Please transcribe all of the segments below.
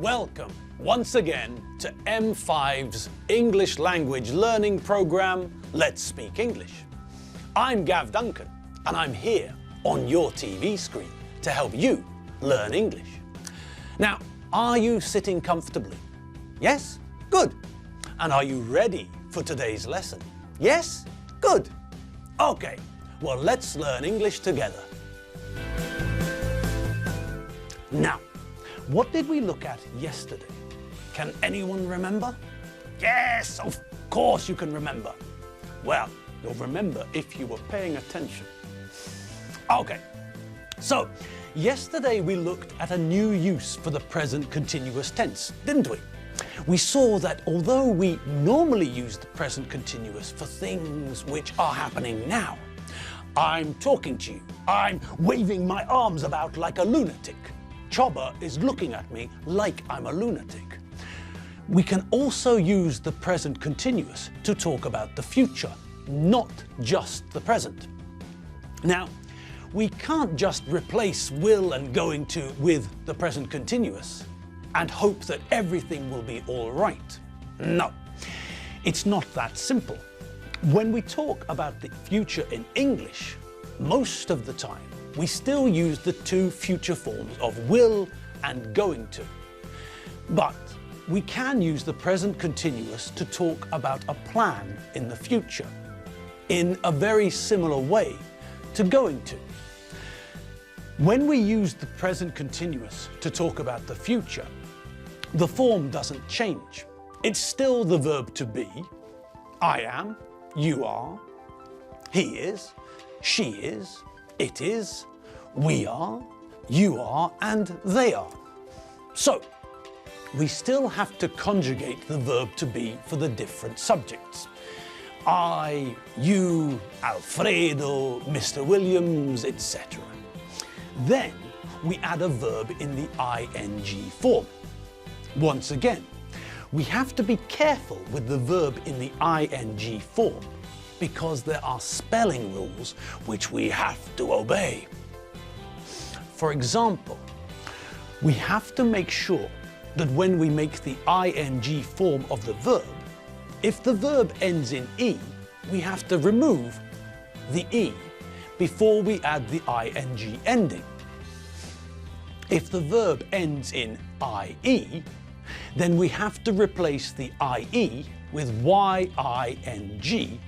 Welcome once again to M5's English language learning program, Let's Speak English. I'm Gav Duncan and I'm here on your TV screen to help you learn English. Now, are you sitting comfortably? Yes? Good. And are you ready for today's lesson? Yes? Good. Okay, well, let's learn English together. Now, what did we look at yesterday? Can anyone remember? Yes, of course you can remember. Well, you'll remember if you were paying attention. Okay, so yesterday we looked at a new use for the present continuous tense, didn't we? We saw that although we normally use the present continuous for things which are happening now, I'm talking to you, I'm waving my arms about like a lunatic. Chobber is looking at me like I'm a lunatic. We can also use the present continuous to talk about the future, not just the present. Now, we can't just replace will and going to with the present continuous and hope that everything will be all right. No, it's not that simple. When we talk about the future in English, most of the time, we still use the two future forms of will and going to. But we can use the present continuous to talk about a plan in the future in a very similar way to going to. When we use the present continuous to talk about the future, the form doesn't change. It's still the verb to be. I am, you are, he is, she is, it is, we are, you are, and they are. So, we still have to conjugate the verb to be for the different subjects. I, you, Alfredo, Mr. Williams, etc. Then we add a verb in the ing form. Once again, we have to be careful with the verb in the ing form because there are spelling rules which we have to obey. For example, we have to make sure that when we make the ing form of the verb, if the verb ends in E, we have to remove the E before we add the ing ending. If the verb ends in IE, then we have to replace the IE with YING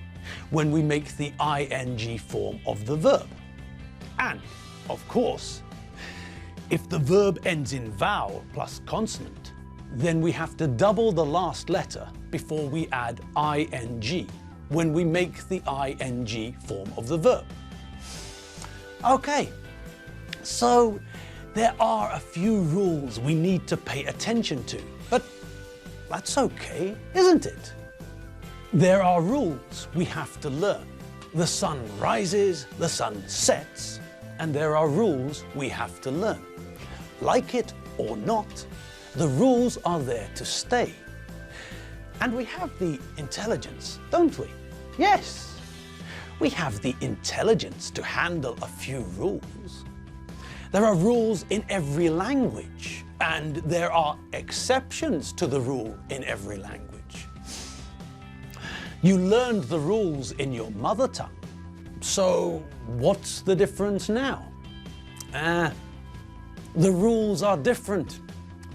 when we make the ing form of the verb. And, of course, if the verb ends in vowel plus consonant, then we have to double the last letter before we add ing when we make the ing form of the verb. Okay, so there are a few rules we need to pay attention to, but that's okay, isn't it? There are rules we have to learn. The sun rises, the sun sets, and there are rules we have to learn. Like it or not, the rules are there to stay. And we have the intelligence, don't we? Yes, we have the intelligence to handle a few rules. There are rules in every language, and there are exceptions to the rule in every language. You learned the rules in your mother tongue, so what's the difference now? The rules are different.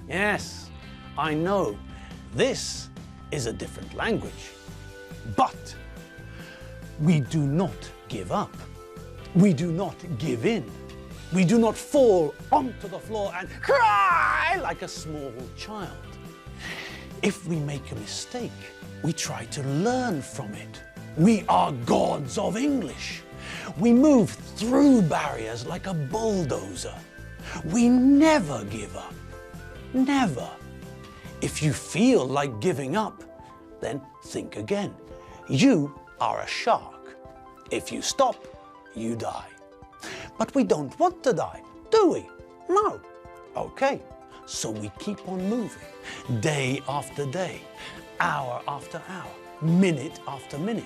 Yes, I know, this is a different language. But we do not give up. We do not give in. We do not fall onto the floor and cry like a small child. If we make a mistake, we try to learn from it. We are gods of English. We move through barriers like a bulldozer. We never give up. Never. If you feel like giving up, then think again. You are a shark. If you stop, you die. But we don't want to die, do we? No. Okay, so we keep on moving, day after day, hour after hour, minute after minute.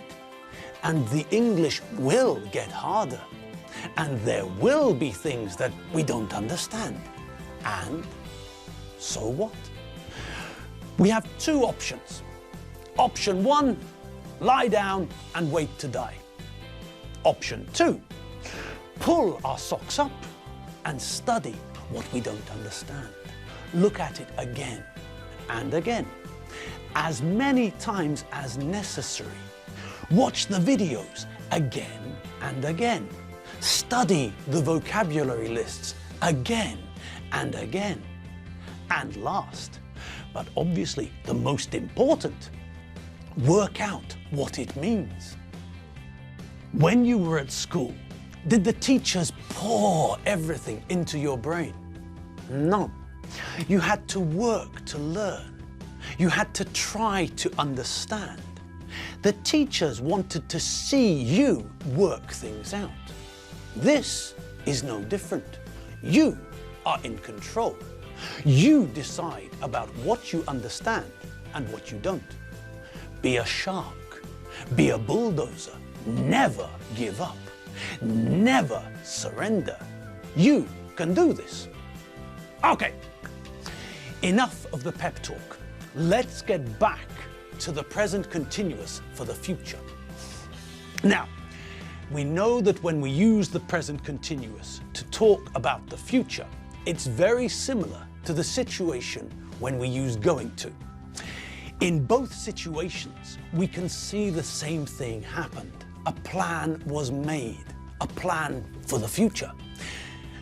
And the English will get harder. And there will be things that we don't understand. And so what? We have two options. Option 1, lie down and wait to die. Option 2, pull our socks up and study what we don't understand. Look at it again and again, as many times as necessary. Watch the videos again and again. Study the vocabulary lists again and again. And last, but obviously the most important, work out what it means. When you were at school, did the teachers pour everything into your brain? No. You had to work to learn. You had to try to understand. The teachers wanted to see you work things out. This is no different. You are in control. You decide about what you understand and what you don't. Be a shark. Be a bulldozer. Never give up. Never surrender. You can do this. Okay, enough of the pep talk. Let's get back to the present continuous for the future. Now, we know that when we use the present continuous to talk about the future, it's very similar to the situation when we use going to. In both situations, we can see the same thing happened. A plan was made, a plan for the future.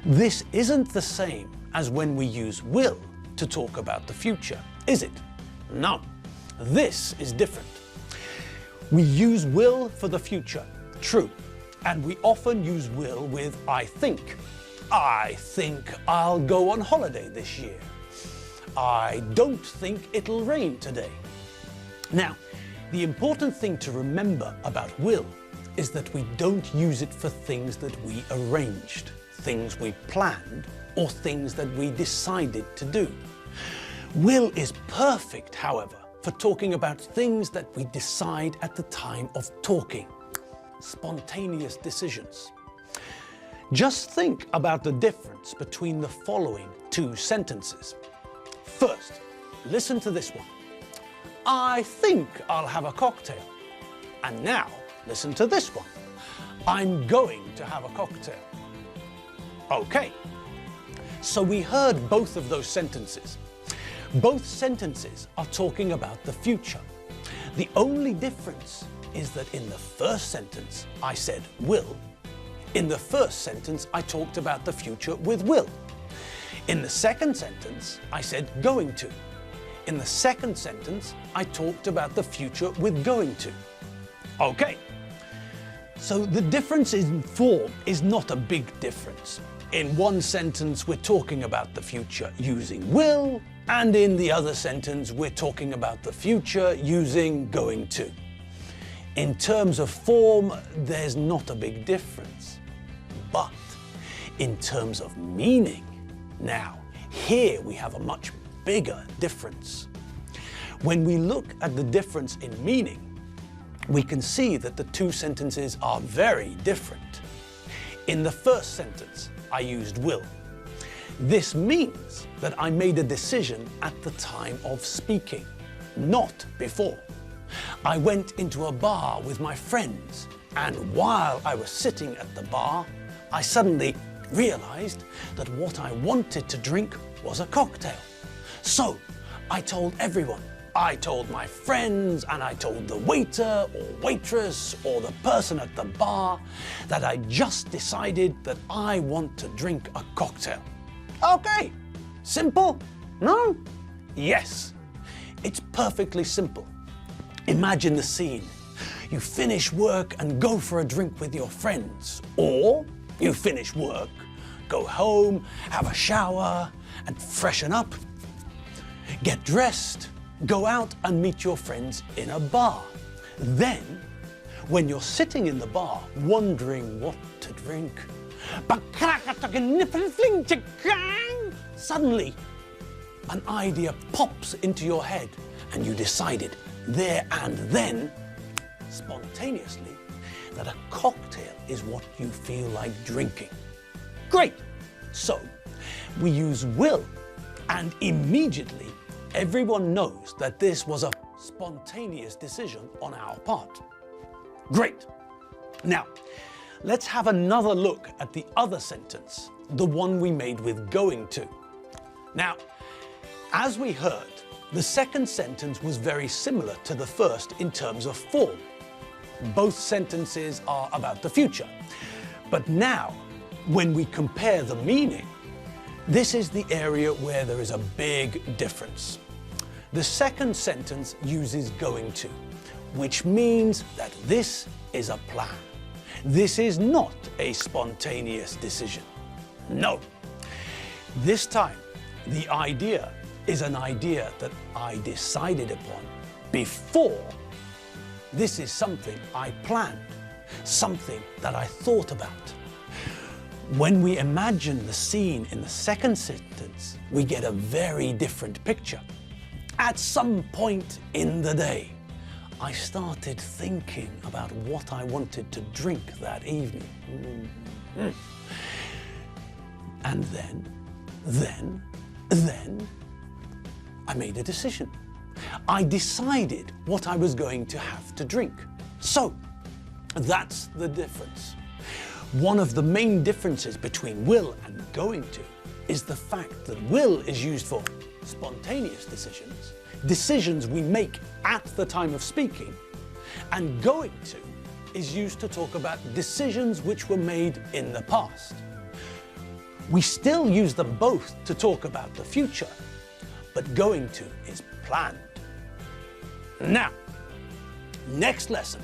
This isn't the same as when we use will to talk about the future, is it? No, this is different. We use will for the future, true, and we often use will with I think. I think I'll go on holiday this year. I don't think it'll rain today. Now, the important thing to remember about will is that we don't use it for things that we arranged, things we planned, or things that we decided to do. Will is perfect, however, for talking about things that we decide at the time of talking, spontaneous decisions. Just think about the difference between the following two sentences. First, listen to this one. I think I'll have a cocktail. And now, listen to this one. I'm going to have a cocktail. Okay, so we heard both of those sentences. Both sentences are talking about the future. The only difference is that in the first sentence, I said will. In the first sentence, I talked about the future with will. In the second sentence, I said going to. In the second sentence, I talked about the future with going to. Okay, so the difference in form is not a big difference. In one sentence, we're talking about the future using will, and in the other sentence, we're talking about the future using going to. In terms of form, there's not a big difference. But in terms of meaning, now, here we have a much bigger difference. When we look at the difference in meaning, we can see that the two sentences are very different. In the first sentence, I used will. This means that I made a decision at the time of speaking, not before. I went into a bar with my friends, and while I was sitting at the bar, I suddenly realized that what I wanted to drink was a cocktail. So I told everyone. I told my friends, and I told the waiter or waitress or the person at the bar that I just decided that I want to drink a cocktail. Okay, simple? No? Yes, it's perfectly simple. Imagine the scene. You finish work and go for a drink with your friends, or you finish work, go home, have a shower and freshen up, get dressed, go out and meet your friends in a bar. Then, when you're sitting in the bar wondering what to drink, suddenly an idea pops into your head and you decided there and then, spontaneously, that a cocktail is what you feel like drinking. Great! So, we use will, and immediately everyone knows that this was a spontaneous decision on our part. Great. Now, let's have another look at the other sentence, the one we made with going to. Now, as we heard, the second sentence was very similar to the first in terms of form. Both sentences are about the future. But now, when we compare the meaning, this is the area where there is a big difference. The second sentence uses going to, which means that this is a plan. This is not a spontaneous decision. No. This time, the idea is an idea that I decided upon before. This is something I planned, something that I thought about. When we imagine the scene in the second sentence, we get a very different picture. At some point in the day, I started thinking about what I wanted to drink that evening. And then, I made a decision. I decided what I was going to have to drink. So, that's the difference. One of the main differences between will and going to is the fact that will is used for spontaneous decisions, decisions we make at the time of speaking, and going to is used to talk about decisions which were made in the past. We still use them both to talk about the future, but going to is planned. Now, next lesson,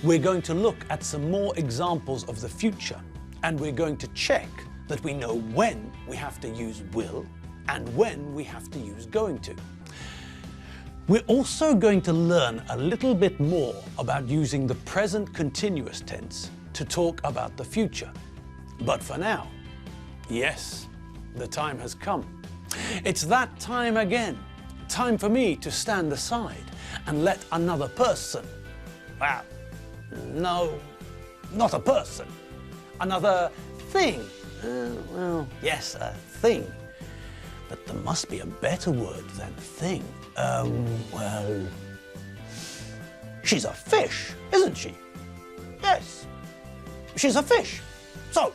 we're going to look at some more examples of the future, and we're going to check that we know when we have to use will and when we have to use going to. We're also going to learn a little bit more about using the present continuous tense to talk about the future. But for now, yes, the time has come. It's that time again. Time for me to stand aside and let another person, well, no, not a person, another thing, yes, a thing. But there must be a better word than thing. Well, she's a fish, isn't she? Yes, she's a fish. So,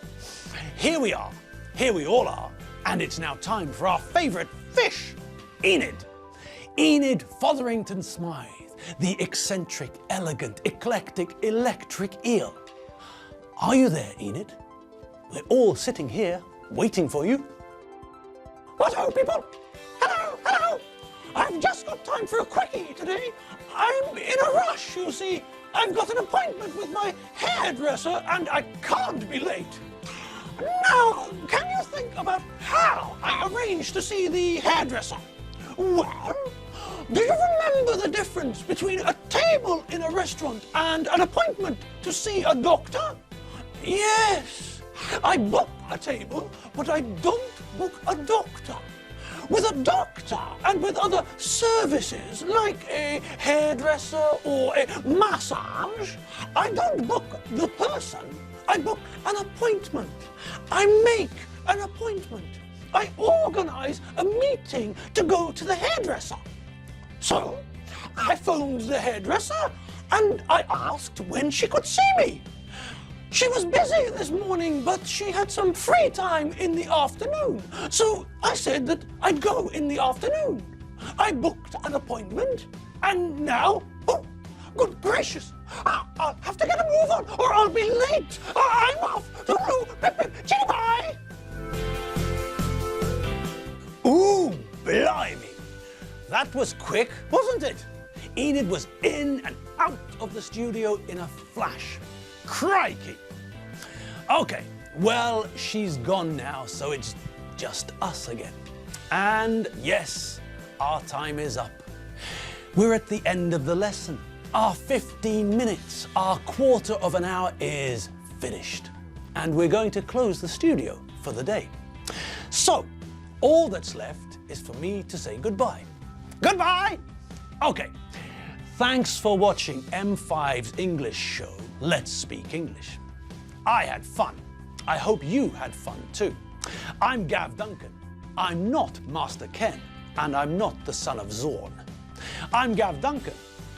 here we are, here we all are, and it's now time for our favourite fish, Enid. Enid Fotherington Smythe, the eccentric, elegant, eclectic, electric eel. Are you there, Enid? We're all sitting here, waiting for you. What-ho, people? Hello, hello! I've just got time for a quickie today. I'm in a rush, you see. I've got an appointment with my hairdresser and I can't be late. Now, can you think about how I arranged to see the hairdresser? Well, do you remember the difference between a table in a restaurant and an appointment to see a doctor? Yes, I book a table, but I don't book a doctor. With a doctor and with other services like a hairdresser or a massage, I don't book the person, I book an appointment. I make an appointment. I organize a meeting to go to the hairdresser. So, I phoned the hairdresser and I asked when she could see me. She was busy this morning, but she had some free time in the afternoon. So I said that I'd go in the afternoon. I booked an appointment, and now, oh, good gracious, I'll have to get a move on or I'll be late. I'm off. Bye. Ooh, blimey. That was quick, wasn't it? Enid was in and out of the studio in a flash. Crikey! Okay, well, she's gone now, so it's just us again. And yes, our time is up. We're at the end of the lesson. Our 15 minutes, our quarter of an hour is finished. And we're going to close the studio for the day. So, all that's left is for me to say goodbye. Goodbye! Okay, thanks for watching M5's English show, Let's Speak English. I had fun. I hope you had fun too. I'm Gav Duncan. I'm not Master Ken, and I'm not the son of Zorn. I'm Gav Duncan,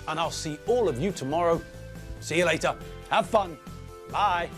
and I'll see all of you tomorrow. See you later. Have fun. Bye.